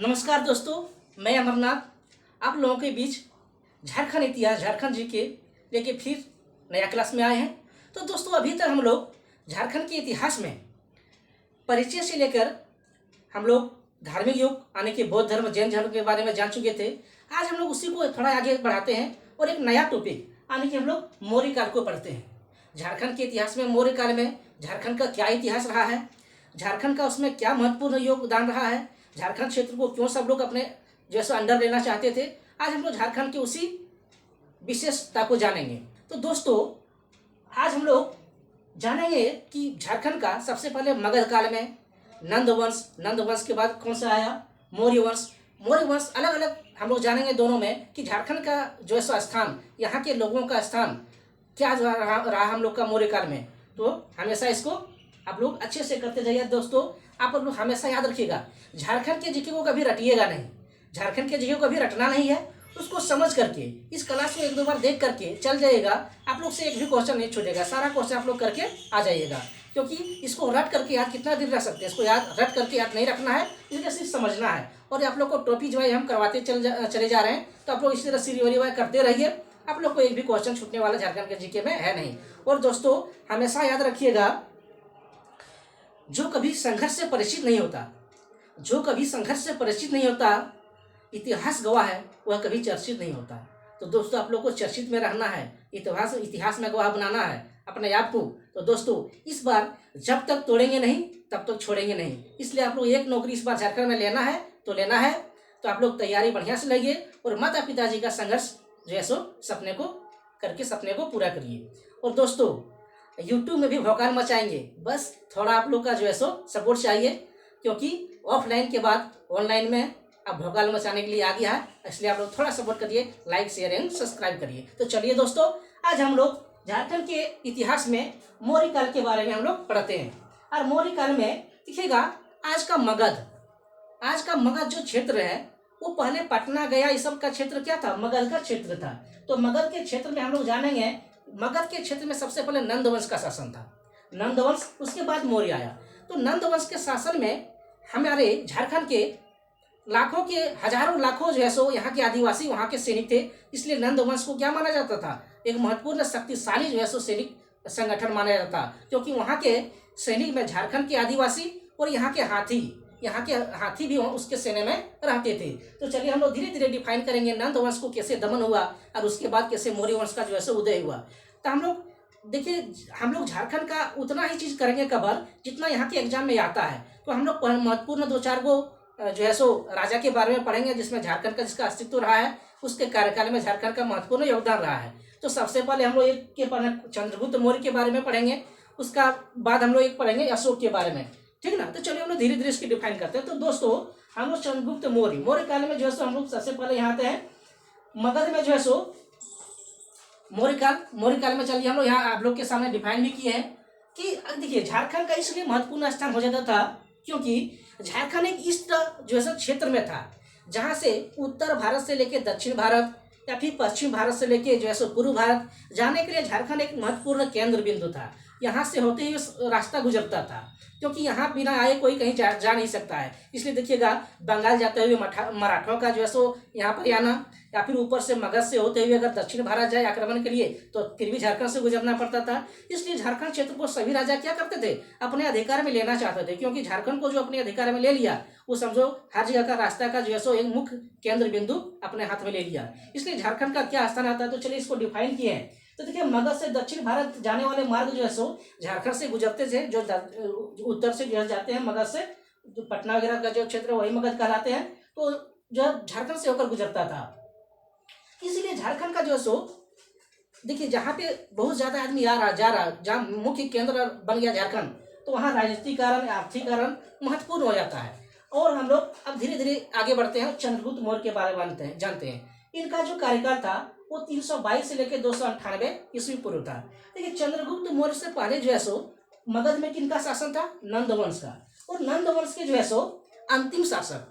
नमस्कार दोस्तों, मैं अमरनाथ आप लोगों के बीच झारखंड इतिहास झारखंड जी के लेके फिर नया क्लास में आए हैं। तो दोस्तों, अभी तक हम लोग झारखंड के इतिहास में परिचय से लेकर हम लोग धार्मिक युग आने के बौद्ध धर्म जैन धर्म के बारे में जान चुके थे। आज हम लोग उसी को थोड़ा आगे बढ़ाते हैं और एक नया टॉपिक आने के हम लोग मौर्य काल को पढ़ते हैं। झारखंड के इतिहास में मौर्य काल में झारखंड का क्या इतिहास रहा है, झारखंड का उसमें क्या महत्वपूर्ण योगदान रहा है, झारखंड क्षेत्र को क्यों सब लोग अपने जैसे अंडर लेना चाहते थे। आज हम लोग झारखंड की उसी विशेषता को जानेंगे। तो दोस्तों, आज हम लोग जानेंगे कि झारखंड का सबसे पहले मगध काल में नंद वंश के बाद कौन सा आया, मौर्य वंश अलग अलग हम लोग जानेंगे दोनों में कि झारखंड का जो है सो स्थान, यहाँ के लोगों का स्थान क्या रहा हम लोग का मौर्य काल में। तो हमेशा इसको आप लोग अच्छे से करते जाइए दोस्तों। आप लोग हमेशा याद रखिएगा, झारखंड के जीके को कभी रटिएगा नहीं, झारखंड के जीके को कभी रटना नहीं है। उसको समझ करके इस क्लास को एक दो बार देख करके चल जाइएगा। आप लोग से एक भी क्वेश्चन नहीं छूटेगा, सारा क्वेश्चन आप लोग करके आ जाइएगा। क्योंकि इसको रट करके याद कितना दिन रख सकते हैं, इसको याद रट करके याद नहीं रखना है, इसलिए सिर्फ समझना है। और आप लोग को टॉपिक जो है हम करवाते चले जा रहे हैं, तो आप लोग इसी तरह सीरीज करते रहिए। आप लोग को एक भी क्वेश्चन छूटने वाला झारखंड के जीके में है नहीं। और दोस्तों, हमेशा याद रखिएगा, जो कभी संघर्ष से परिचित नहीं होता, इतिहास गवाह है, वह कभी चर्चित नहीं होता। तो दोस्तों, आप लोग को चर्चित में रहना है, इतिहास में गवाह बनाना है अपने आप को। तो दोस्तों, इस बार जब तक तोड़ेंगे नहीं तब तक छोड़ेंगे नहीं। इसलिए आप लोग एक नौकरी इस बार झारखंड में लेना है तो आप लोग तैयारी बढ़िया से लगिए और माता पिताजी का संघर्ष जो है सो सपने को पूरा करिए। और दोस्तों, यूट्यूब में भी भौकाल मचाएंगे, बस थोड़ा आप लोग का जो है सो सपोर्ट चाहिए, क्योंकि ऑफलाइन के बाद ऑनलाइन में अब भौकाल मचाने के लिए आ गया है। इसलिए आप लोग थोड़ा सपोर्ट करिए, लाइक शेयर एंड सब्सक्राइब करिए। तो चलिए दोस्तों, आज हम लोग झारखंड के इतिहास में मौर्य काल के बारे में हम लोग पढ़ते हैं। और मौर्य काल में देखिएगा, आज का मगध जो क्षेत्र है, वो पहले पटना गया इस सब का क्षेत्र क्या था, मगध का क्षेत्र था। तो मगध के क्षेत्र में हम लोग जानेंगे, मगध के क्षेत्र में सबसे पहले नंद वंश का शासन था, उसके बाद मौर्य आया। तो नंद वंश के शासन में हमारे झारखंड के हजारों लाखों जो है सो यहाँ के आदिवासी वहाँ के सैनिक थे। इसलिए नंद वंश को क्या माना जाता था, एक महत्वपूर्ण शक्तिशाली जो है सो सैनिक संगठन माना जाता था। क्योंकि वहाँ के सैनिक में झारखंड के आदिवासी और यहाँ के हाथी भी उसके सेना में रहते थे। तो चलिए हम लोग धीरे धीरे डिफाइन करेंगे नंद वंश को कैसे दमन हुआ और उसके बाद कैसे मौर्य वंश का जो है सो उदय हुआ। तो हम लोग देखिए, हम लोग झारखंड का उतना ही चीज़ करेंगे कवर जितना यहाँ के एग्जाम में आता है। तो हम लोग महत्वपूर्ण 2-4 गो जो है सो राजा के बारे में पढ़ेंगे, जिसमें झारखंड का जिसका अस्तित्व रहा है, उसके कार्यकाल में झारखंड का महत्वपूर्ण योगदान रहा है। तो सबसे पहले हम लोग एक के चंद्रगुप्त मौर्य के बारे में पढ़ेंगे, उसका बाद हम लोग एक पढ़ेंगे अशोक के बारे में, ठीक ना। तो चलिए हम लोग धीरे धीरे इसकी डिफाइन करते हैं। तो दोस्तों, हम लोग चंद्रगुप्त मौर्य काल में जो है सो हम लोग सबसे पहले यहाँ आते हैं मगध में जो है सो मौर्य काल में। चलिए हम लोग यहाँ आप लोग के सामने डिफाइन भी किए हैं कि देखिए, झारखंड का इसलिए महत्वपूर्ण स्थान हो जाता था क्योंकि झारखंड एक इस जो है क्षेत्र में था, जहाँ से उत्तर भारत से लेकर दक्षिण भारत या फिर पश्चिम भारत से लेके जो है सो पूर्व भारत जाने के लिए झारखंड एक महत्वपूर्ण केंद्र बिंदु था। यहाँ से होते ही रास्ता गुजरता था, क्योंकि यहाँ बिना आए कोई कहीं जा नहीं सकता है। इसलिए देखिएगा, बंगाल जाते हुए मराठों का जो है सो यहाँ पर आना, या फिर ऊपर से मगध से होते हुए अगर दक्षिण भारत जाए आक्रमण के लिए, तो फिर भी झारखंड से गुजरना पड़ता था। इसलिए झारखंड क्षेत्र को सभी राजा क्या करते थे, अपने अधिकार में लेना चाहते थे। क्योंकि झारखंड को जो अपने अधिकार में ले लिया, वो समझो हर जगह का रास्ता का जो है सो एक मुख्य केंद्र बिंदु अपने हाथ में ले लिया। इसलिए झारखंड का क्या स्थान आता है, तो चलिए इसको डिफाइन किए हैं। तो देखिए, मगध से दक्षिण भारत जाने वाले मार्ग जो है सो झारखंड से गुजरते थे। जो उत्तर से जो जाते हैं मगध से, जो पटना वगैरह का जो क्षेत्र वही मगध कहलाते हैं, तो जो झारखंड से होकर गुजरता था। इसीलिए झारखंड का जो है सो देखिए, जहाँ पे बहुत ज्यादा आदमी जा रहा, जहाँ मुख्य केंद्र बन गया झारखंड, तो वहाँ राजनीतिक कारण आर्थिक कारण महत्वपूर्ण हो जाता है। और हम लोग अब धीरे धीरे आगे बढ़ते हैं, चंद्रगुप्त मौर्य के बारे में जानते हैं। इनका जो कार्यकाल था वो 322 से लेकर 298 ईस्वी पूर्व था। देखिए, चंद्रगुप्त मौर्य से पहले जो है सो मगध में किनका शासन था, नंद वंश का। और नंद वंश के जो है सो अंतिम शासक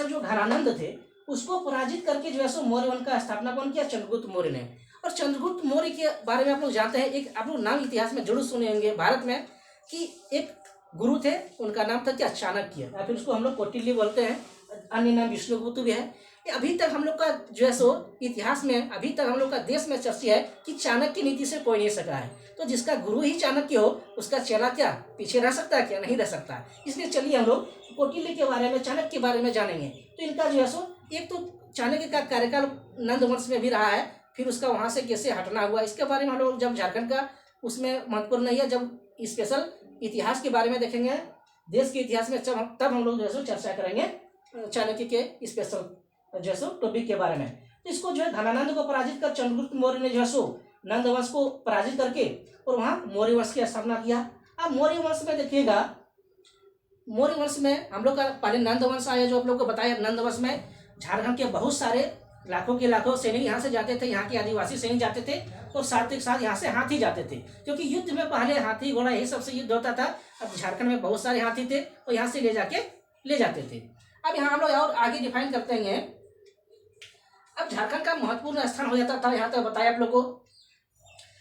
जो घरानंद थे, उसको पराजित करके जो है सो मौर्य वंश का स्थापना कौन किया, चंद्रगुप्त मौर्य ने। और चंद्रगुप्त मौर्य के बारे में आप लोग जानते हैं, एक आप लोग नाम इतिहास में जरूर सुने होंगे भारत में, कि एक गुरु थे, उनका नाम था क्या, चाणक्य, या फिर उसको हम लोग कौटिल्य बोलते हैं, अन्य नाम विष्णुगुप्त भी है। ये अभी तक हम लोग का जो है सो इतिहास में, अभी तक हम लोग का देश में चर्चा है कि चाणक्य नीति से कोई नहीं सका है। तो जिसका गुरु ही चाणक्य हो, उसका चेला क्या पीछे रह सकता है क्या, नहीं रह सकता। इसलिए चलिए हम लोग कौटिल्य के बारे में, चाणक्य के बारे में जानेंगे। तो इनका जो है सो एक तो चाणक्य का कार्यकाल नंद वंश में भी रहा है, फिर उसका वहां से कैसे हटना हुआ, इसके बारे में हम लोग जब झारखंड का उसमें महत्वपूर्ण नहीं है, जब स्पेशल इतिहास के बारे में देखेंगे, देश के इतिहास में, तब हम लोग जो है सो चर्चा करेंगे चाणक्य के स्पेशल जो है सो टॉपिक के बारे में। तो इसको जो है धनानंद को पराजित कर चंद्रगुप्त मौर्य ने जो है सो नंद वंश को पराजित करके और वहां मौर्य वंश की स्थापना किया। अब मौर्य वंश में देखिएगा, मौर्य वंश में हम लोग का पहले नंद वंश आया, जो आप लोग को बताया। नंद वंश में झारखंड के बहुत सारे लाखों के लाखों सैनिक यहाँ से जाते थे, यहाँ के आदिवासी सैनिक जाते थे, और साथ ही साथ यहाँ से हाथी जाते थे, क्योंकि युद्ध में पहले हाथी घोड़ा यही सबसे युद्ध होता था। अब झारखंड में बहुत सारे हाथी थे और यहाँ से ले जाते थे। अब यहाँ हम लोग और आगे डिफाइन करते हैं। अब झारखंड का महत्वपूर्ण स्थान हो जाता था, यहाँ तक बताया आप लोग को।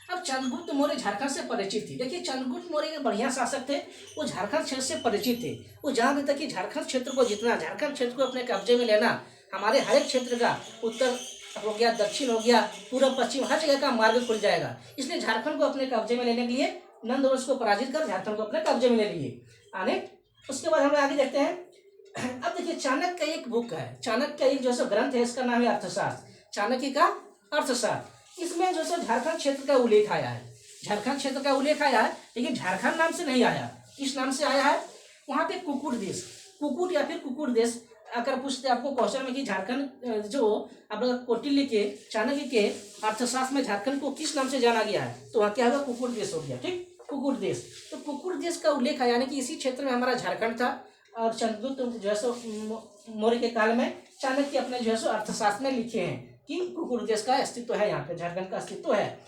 अब चंद्रगुप्त मौर्य झारखंड से परिचित थे। देखिए चंद्रगुप्त मौर्य बढ़िया शासक थे, वो झारखंड क्षेत्र से परिचित थे। वो जानते थे कि झारखंड क्षेत्र को जितना, झारखंड क्षेत्र को अपने कब्जे में लेना, हमारे हर एक क्षेत्र का, उत्तर हो गया, दक्षिण हो गया, पूर्व पश्चिम, हर जगह का मार्ग खुल जाएगा। इसलिए झारखंड को अपने कब्जे में लेने के लिए नंद वंश को पराजित कर झारखंड को अपने कब्जे में ले लिए आने। उसके बाद हम लोग आगे देखते हैं। अब देखिए चाणक्य का एक बुक है, चाणक्य का एक जो है ग्रंथ है, इसका नाम है अर्थशास्त्र, चाणक्य का अर्थशास्त्र। इसमें जो है झारखंड क्षेत्र का उल्लेख आया है, झारखंड क्षेत्र का उल्लेख आया है, लेकिन झारखंड नाम से नहीं आया। किस नाम से आया है, वहाँ पे कुकुट देश, कुकुट या फिर कुकुट देश। अगर पूछते आपको क्वेश्चन में कि झारखंड जो आप लोग कौटिल्य के, चाणक्य के अर्थशास्त्र में झारखंड को किस नाम से जाना गया है, तो वहाँ क्या होगा, कुकुट देश हो गया। ठीक, कुकुट देश। तो कुकुट देश का उल्लेख है, यानी कि इसी क्षेत्र में हमारा झारखंड था। और चंद्रगुप्त जो है सो मौर्य के काल में चाणक्य अपने जो है सो अर्थशास्त्र में लिखे हैं कि कुकुट देश का अस्तित्व है, यहाँ पे झारखंड का अस्तित्व है।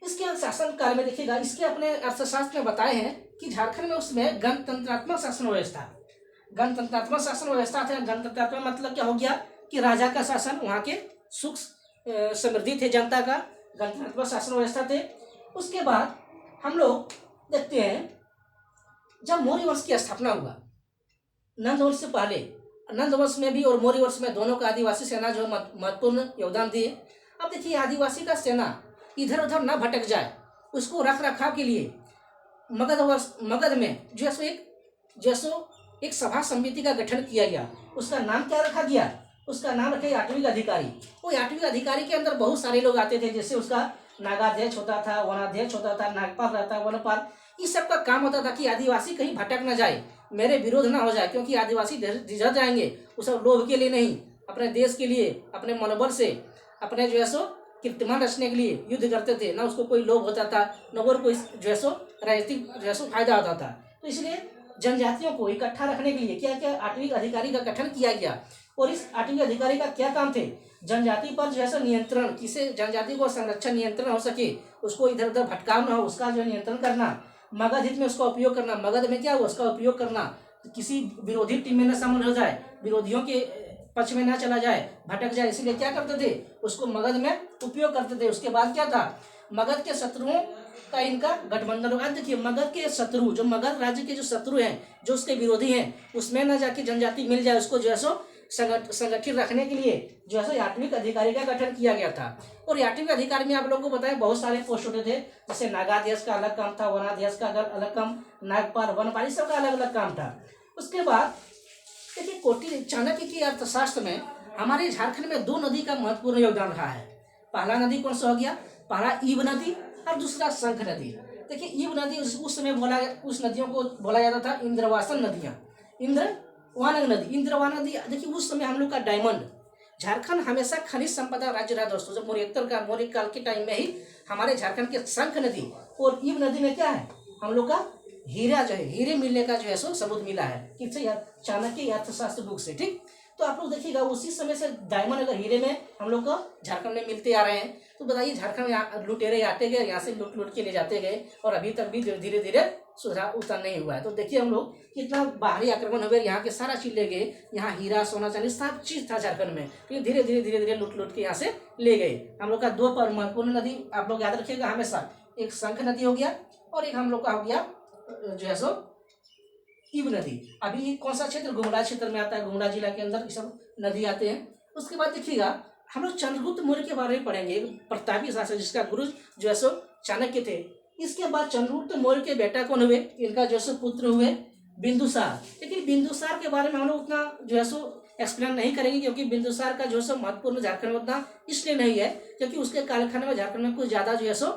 इसके शासन काल में देखिएगा, इसके अपने अर्थशास्त्र में बताए हैं कि झारखंड में उसमें गणतंत्रात्मक शासन व्यवस्था, गणतंत्रात्मक शासन व्यवस्था थे। गणतंत्रात्मक मतलब क्या हो गया कि राजा का शासन, वहाँ के सुख समृद्धि थे जनता का, गणतंत्रात्मक शासन व्यवस्था थे। उसके बाद हम लोग देखते हैं, जब मौर्य वंश की स्थापना हुआ, नंद वंश से पहले, नंद वंश में भी और मौर्य वंश में दोनों का आदिवासी सेना जो महत्वपूर्ण योगदान दिए। अब देखिए आदिवासी का सेना इधर उधर ना भटक जाए, उसको रख रखाव के लिए मगध में जैसो एक सभा समिति का गठन किया गया। उसका नाम क्या रखा गया, उसका नाम रखे आठवीं अधिकारी। वो आठवीं अधिकारी के अंदर बहुत सारे लोग आते थे, जैसे उसका नागाध्यक्ष होता था, वनाध्यक्ष होता था, नागपाल रहता, वनपाल। इस सब का काम होता था कि आदिवासी कहीं भटक न जाए, मेरे विरोध ना हो जाए, क्योंकि आदिवासी झिझक जाएंगे। वो सब लोभ के लिए नहीं, अपने देश के लिए, अपने मनोबल से, अपने जो है सो कीर्तिमान रचने के लिए युद्ध करते थे। ना उसको कोई लोभ होता था, न और कोई जो है सो राजनीतिक जो है सो फायदा होता था। तो इसलिए जनजातियों को इकट्ठा रखने के लिए क्या क्या आठवीं अधिकारी का गठन किया गया। और इस आठवीं अधिकारी का क्या काम थे, जनजाति पर जो है सो नियंत्रण, किसी जनजाति को संरक्षण नियंत्रण हो सके, उसको इधर उधर भटकाव न हो, उसका जो नियंत्रण करना, मगध हित में उसका उपयोग करना, मगध में क्या हो उसका उपयोग करना, किसी विरोधी टीम में न शामिल हो जाए, विरोधियों के पक्ष में न चला जाए, भटक जाए, इसलिए क्या करते थे, उसको मगध में उपयोग करते थे। उसके बाद क्या था, मगध के शत्रुओं का इनका गठबंधन होगा। देखिए मगध के शत्रु, जो मगध राज्य के जो शत्रु हैं, जो उसके विरोधी हैं, उसमें न जाके जनजाति मिल जाए, उसको जो है सो संगठित रखने के लिए जो है आठवीं अधिकारी का गठन किया गया था। और आठवीं अधिकारी में आप लोगों को बताया बहुत सारे पोस्ट होते थे, जैसे नागाध्यक्ष का अलग काम था, वनाध्यक्ष का अलग काम, नागपाल, वनपाल, सबका अलग अलग काम था। उसके बाद देखिए कौटिल्य, चाणक्य की अर्थशास्त्र में हमारे झारखंड में दो नदी का महत्वपूर्ण योगदान रहा है। पहला नदी कौन सा हो गया, पहला ईब नदी और दूसरा शंख नदी। देखिए ईब नदी उस समय उस नदियों को बोला जाता था इंद्रवासन नदियाँ, इंद्रवान नदी, इंद्रवान नदी। देखिए उस समय हम लोग का डायमंड, झारखंड हमेशा खनिज संपदा राज्य रहा दोस्तों। जब मौर्य काल के टाइम में ही हमारे झारखंड के शंख नदी और ईब नदी में क्या है, हम लोग का हीरा जो है, हीरे मिलने का जो है सो सबूत मिला है, किससे, चाणक्य अर्थशास्त्र बुक से। ठीक, तो आप लोग देखिएगा उसी समय से डायमंड अगर हीरे में हम लोग को झारखंड में मिलते आ रहे हैं, तो बताइए झारखंड में लुटेरे आते गए, यहाँ से लूट के ले जाते गए, और अभी तक भी धीरे धीरे सुधार उतर नहीं हुआ है। तो देखिए हम लोग कितना बाहरी आक्रमण हुए, यहाँ के सारा चीज ले गए, यहाँ हीरा सोना चांदी सब चीज था झारखंड में, तो धीरे धीरे लूट के यहाँ से ले गए। हम लोग का दो महत्वपूर्ण नदी आप लोग याद रखिएगा हमेशा, एक शंख नदी हो गया और एक हम लोग का हो गया जो है सो इब नदी। अभी ये कौन सा क्षेत्र, गुमला क्षेत्र में आता है, गुमला जिला के अंदर ये सब नदी आते हैं। उसके बाद देखिएगा हम लोग चंद्रगुप्त मौर्य के बारे में पढ़ेंगे, एक प्रतापी शासक जिसका गुरु जो है सो चाणक्य थे। इसके बाद चंद्रगुप्त मौर्य के बेटा कौन हुए, इनका जो है सो पुत्र हुए बिंदुसार। लेकिन बिंदुसार के बारे में हम लोग उतना जो है सो एक्सप्लेन नहीं करेंगे, क्योंकि बिंदुसार का जो है सो महत्वपूर्ण झारखंड में उतना इसलिए नहीं है क्योंकि उसके कालखंड में झारखंड में कुछ ज्यादा जो है सो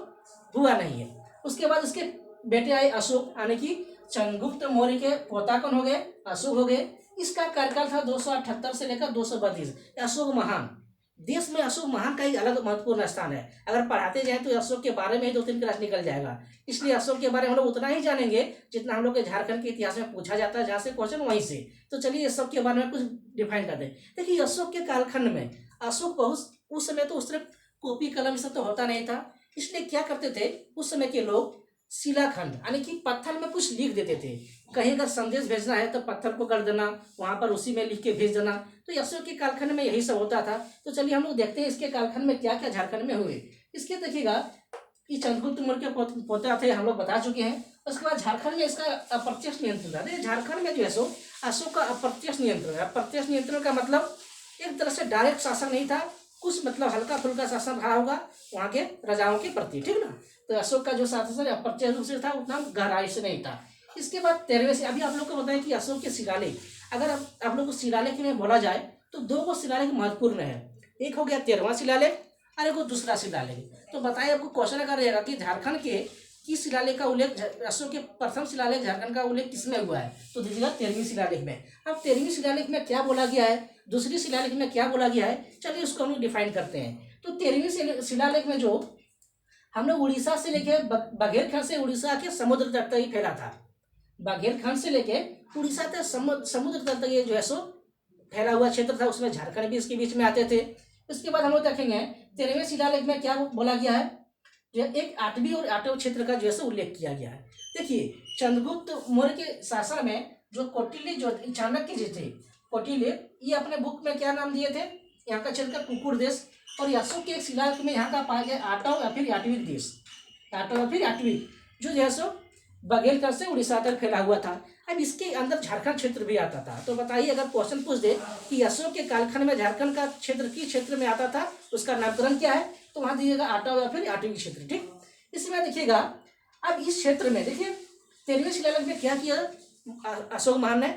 हुआ नहीं है। उसके बाद उसके बेटे आए अशोक, यानी कि चंद्रगुप्त मौर्य के पोता कौन हो गए, अशोक हो गए। इसका कार्यकाल था 278 से लेकर 232। अशोक महान, देश में अशोक महान का एक अलग महत्वपूर्ण स्थान है। अगर पढ़ाते जाए तो अशोक के बारे में ही 2-3 क्लास निकल जाएगा। इसलिए अशोक के बारे में हम लोग उतना ही जानेंगे जितना हम लोग के झारखंड के इतिहास में पूछा जाता है, जहाँ से क्वेश्चन वहीं से। तो चलिए अशोक के बारे में कुछ डिफाइन करते हैं। देखिए अशोक के कालखंड में अशोक बहुत, उस समय तो उस तरह कॉपी कलम सब तो होता नहीं था, इसलिए क्या करते थे उस समय के लोग, शिलाखंड यानी कि पत्थर में कुछ लिख देते थे। कहीं अगर संदेश भेजना है तो पत्थर को कर देना, वहां पर उसी में लिख के भेज देना। तो अशोक के कालखंड में यही सब होता था। तो चलिए हम लोग देखते हैं इसके कालखंड में क्या क्या झारखंड में हुए। इसके देखिएगा कि चंद्रगुप्त मौर्य के पोता थे, हम लोग बता चुके हैं। उसके बाद झारखंड में इसका अप्रत्यक्ष नियंत्रण था। झारखंड में जो है सो अशोक का अप्रत्यक्ष नियंत्रण है। अप्रत्यक्ष नियंत्रण का मतलब एक तरह से डायरेक्ट शासन नहीं था, कुछ मतलब हल्का फुल्का शासन रहा होगा वहाँ के राजाओं के प्रति, ठीक ना। तो अशोक का जो शासन अप्रत्यक्ष रूप से था, उतना गहराई से नहीं था। इसके बाद 13वें से, अभी आप लोग को बताएं कि अशोक के शिलालेख, अगर आप लोग को शिलालेख में बोला जाए तो 2 को शिलालेख महत्वपूर्ण है। एक हो गया 13वां शिलालेख और एक दूसरा शिलालेख। तो बताइए आपको क्वेश्चन अगर रहेगा कि झारखंड के किस शिलालेख का उल्लेख, अशोक के प्रथम शिलालेख झारखंड का उल्लेख किसमें हुआ है, तो दीजिएगा 13वीं शिलालेख में। अब 13वीं शिलालेख में क्या बोला गया है, दूसरी शिलालेख में क्या बोला गया है, चलिए उसको हम लोग डिफाइन करते हैं। तो 13वीं शिलालेख में जो हम लोग उड़ीसा से लेके बघेलखंड से उड़ीसा के समुद्र तक ही फैला था। बघेलखंड से लेके उड़ीसा तक समुद्र तक ये जो है सो फैला हुआ क्षेत्र था, उसमें झारखंड भी इसके बीच में आते थे। उसके बाद हम लोग देखेंगे 13वें शिलालेख में क्या बोला गया है, जो एक 8वीं और 8वें क्षेत्र का जो है सो उल्लेख किया गया है। देखिए चंद्रगुप्त मौर्य के शासन में जो कौटिल्य, जो चाणक्य जी थे, कौटिल्य, ये अपने बुक में क्या नाम दिए थे, यहाँ का क्षेत्र का कुकुर देश। और अशोक के एक शिलालेख में यहाँ का पाया गया 8वां या फिर 8वीं देश, 8वां या फिर 8वीं, जो है सो बघेलखंड से उड़ीसा तक फैला हुआ था। अब इसके अंदर झारखंड क्षेत्र भी आता था। तो बताइए अगर क्वेश्चन पूछ दे कि अशोक के कालखंड में झारखंड का क्षेत्र किस क्षेत्र में आता था, उसका नामकरण क्या है, तो वहां दीजिएगा 8वां या फिर 8वीं क्षेत्र, ठीक। इसमें देखिएगा अब इस क्षेत्र में देखिए 13वें शिलालेख में क्या किया अशोक महान ने,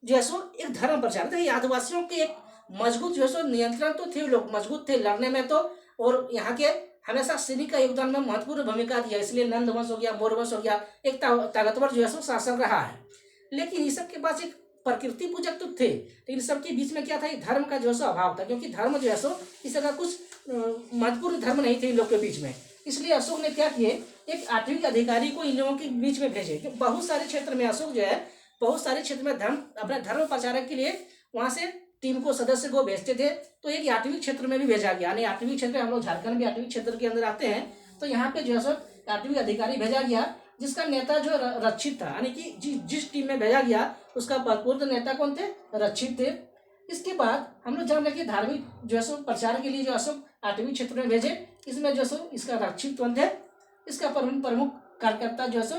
जो है सो एक धर्म प्रचार था। आदिवासियों के एक मजबूत जो है सो नियंत्रण तो थे, लोग मजबूत थे लड़ने में तो, और यहाँ के हमेशा सैनिक का योगदान में महत्वपूर्ण भूमिका दिया, इसलिए नंद वंश हो गया, मौर्य वंश हो गया, एक ताकतवर जो है सो शासन रहा है। लेकिन इस सब के पास एक प्रकृति पूजक तो थे, लेकिन सबके बीच में क्या था, धर्म का जो है सो अभाव था, क्योंकि धर्म जो है सो इस तरह कुछ महत्वपूर्ण धर्म नहीं थे इन लोग के बीच में। इसलिए अशोक ने क्या किए, एक 8वीं अधिकारी को इन लोगों के बीच में भेजे। कि बहुत सारे क्षेत्र में अशोक जो है, बहुत सारे क्षेत्र में अपने धर्म प्रचारक के लिए वहां से टीम को, सदस्य को भेजते थे। तो एक 8वीं क्षेत्र में भी भेजा गया, यानी 8वीं क्षेत्र, हम लोग झारखंड भी 8वीं क्षेत्र के अंदर आते हैं। तो यहाँ पे जो है सो 8वीं अधिकारी भेजा गया, जिसका नेता जो रक्षित था, यानी कि जिस टीम में भेजा गया उसका पूर्व नेता कौन थे, रक्षित थे। इसके बाद हम लोग जान रहे धार्मिक जो है सो प्रचार के लिए जो अशोक 8वीं क्षेत्र में भेजे, इसमें जो सो इसका रक्षित कौन थे, इसका प्रमुख कार्यकर्ता जो है सो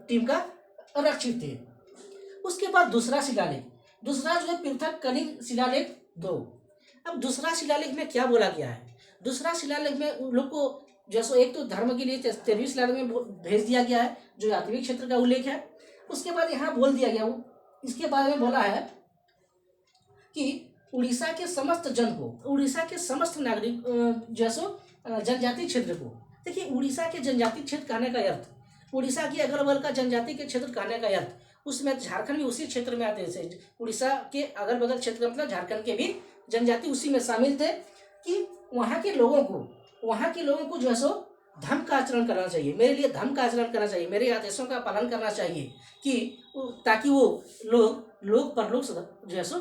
टीम का रक्षित थे। उसके बाद दूसरा शिलालेख, दूसरा जो है पृथक कलिंग शिलालेख 2। अब दूसरा शिलालेख में क्या बोला गया है, दूसरा शिलालेख में उन लोग को जो सो एक तो धर्म के लिए 13वीं शिलालेख में भेज दिया गया है, जो 8वीं क्षेत्र का उल्लेख है। उसके बाद यहाँ बोल दिया गया, इसके बारे में बोला है कि उड़ीसा के समस्त जन को, उड़ीसा के समस्त नागरिक जो सो जनजाति क्षेत्र को, देखिए उड़ीसा के जनजाति क्षेत्र कहने का अर्थ, उड़ीसा की अगल बगल का जनजाति के क्षेत्र कहने का अर्थ, उसमें झारखंड भी उसी क्षेत्र में आते थे। उड़ीसा के अगल बगल क्षेत्र मतलब झारखंड के भी जनजाति उसी में शामिल थे। कि वहाँ के लोगों को जो है सो धर्म का आचरण करना चाहिए, मेरे लिए धर्म का आचरण करना चाहिए, मेरे आदेशों का पालन करना चाहिए, कि ताकि वो लोग परलोक जो है सो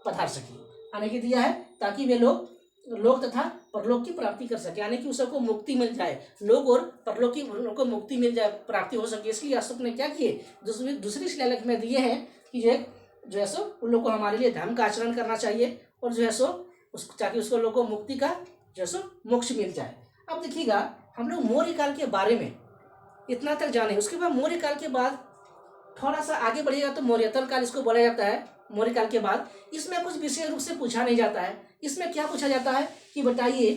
पधार सके, आने के दिया है, ताकि वे लोग तथा परलोक की प्राप्ति कर सके, यानी कि उस सबको मुक्ति मिल जाए, लोग और परलोक की को मुक्ति मिल जाए, प्राप्ति हो सके। इसलिए अशोक ने क्या किए, दूसरी शिलालेख में दिए हैं कि जो है सो उन लोग को हमारे लिए धर्म का आचरण करना चाहिए, और जो है सो ताकि उसको लोगों को मुक्ति का जो है सो मोक्ष मिल जाए। अब देखिएगा हम लोग मौर्य काल के बारे में इतना तक जाने, उसके बाद मौर्य काल के बाद थोड़ा सा आगे बढ़िएगा तो मौर्यतल काल इसको बोला जाता है। मौर्य काल के बाद इसमें कुछ विशेष रूप से पूछा नहीं जाता है। इसमें क्या पूछा जाता है कि बताइए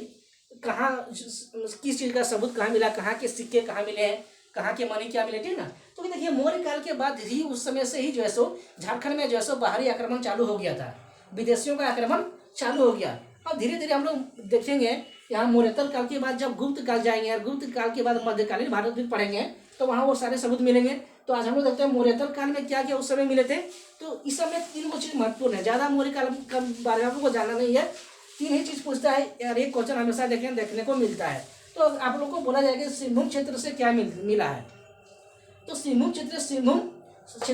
कहाँ किस चीज़ का सबूत कहाँ मिला, कहाँ के सिक्के कहाँ मिले हैं, कहाँ के मणि क्या मिले, ठीक ना। तो देखिए मौर्य काल के बाद ही उस समय से ही जो है सो झारखंड में जो है सो बाहरी आक्रमण चालू हो गया था, विदेशियों का आक्रमण चालू हो गया। और धीरे धीरे हम लोग देखेंगे यहाँ मौर्यतल काल के बाद जब गुप्त काल जाएंगे और गुप्त काल के बाद मध्यकालीन भारत भी पढ़ेंगे तो वहाँ वो सारे सबूत मिलेंगे। तो आज हम लोग देखते हैं मौर्यतल काल में क्या क्या उस समय मिले थे। तो इस समय 3 चीज़ महत्वपूर्ण है, ज़्यादा मौर्य काल के बारे में आप लोग को जानना नहीं है। 3 ही चीज़ पूछता है यार, एक क्वेश्चन हमेशा देखने को मिलता है। तो आप लोग को बोला जाएगा सिंहभूम क्षेत्र से क्या मिला है। तो सिंहभूम क्षेत्र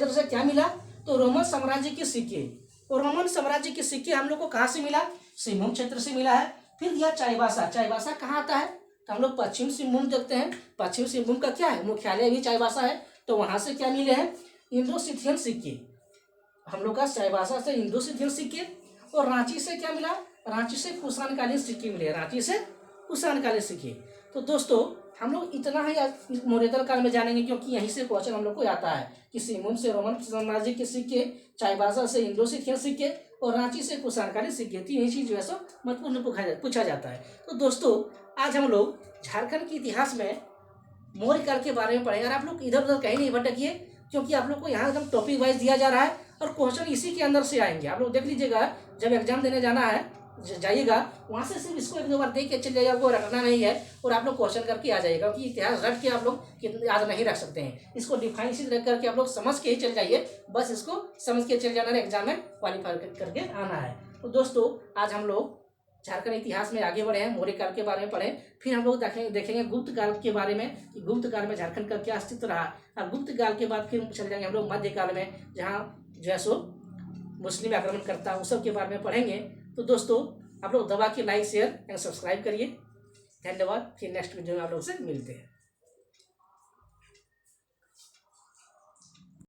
से क्या मिला, तो रोमन साम्राज्य के सिक्के। और रोमन साम्राज्य के सिक्के हम लोग को कहाँ से मिला, सिंहभूम क्षेत्र से मिला है। फिर दिया चाईबासा। चाईबासा कहाँ आता है, तो हम लोग पश्चिम सिंहभूम देखते हैं। पश्चिम सिंहभूम का क्या है, मुख्यालय भी चाईबासा है। तो वहाँ से क्या मिले हैं, इंडो सिथियन सिक्के। हम लोग का चाईबासा से इंडो सिथियन सिक्के। और रांची से क्या मिला, रांची से कुषाणकालीन सिक्के मिले, रांची से कुषाणकालीन सिक्के। तो दोस्तों हम लोग इतना ही मौर्यतल काल में जानेंगे, क्योंकि यहीं से क्वेश्चन हम लोग को आता है कि सिंहभूम से रोमन साम्राज्य के सिक्के, चाईबासा से इंडो सिथियन सिक्के और रांची से कुषाणकालीन सिक्के। 3 ही चीज जो है सो महत्वपूर्ण पूछा जाता है। तो दोस्तों आज हम लोग झारखंड के इतिहास में मौर्य काल के बारे में पढ़ेंगे। और आप लोग इधर उधर कहीं नहीं भटकिए, क्योंकि आप लोग को यहाँ एकदम टॉपिक वाइज दिया जा रहा है और क्वेश्चन इसी के अंदर से आएंगे। आप लोग देख लीजिएगा, जब एग्जाम देने जाना है जाइएगा वहाँ से सिर्फ इसको 1-2 बार देख के चल जाइएगा, आपको रखना नहीं है और आप लोग क्वेश्चन करके आ जाइएगा। क्योंकि इतिहास रट के आप लोग याद नहीं रख सकते हैं, इसको डिफाइन इसी तरह करके आप लोग समझ के ही चल जाइए। बस इसको समझ के चल जाना है, एग्जाम में क्वालिफाई करके आना है। तो दोस्तों आज हम लोग झारखंड इतिहास में आगे बढ़े हैं, मौर्य काल के बारे में पढ़े। फिर हम लोग देखेंगे गुप्त काल के बारे में कि गुप्त काल में झारखंड का क्या अस्तित्व रहा। और गुप्त काल के बाद फिर चले जाएंगे हम लोग मध्यकाल में, जहाँ जो है सो मुस्लिम आक्रमण करता उस सब के बारे में पढ़ेंगे। तो दोस्तों आप लोग दबा के लाइक शेयर एंड सब्सक्राइब करिए। धन्यवाद। फिर नेक्स्ट वीडियो में आप लोग से मिलते हैं।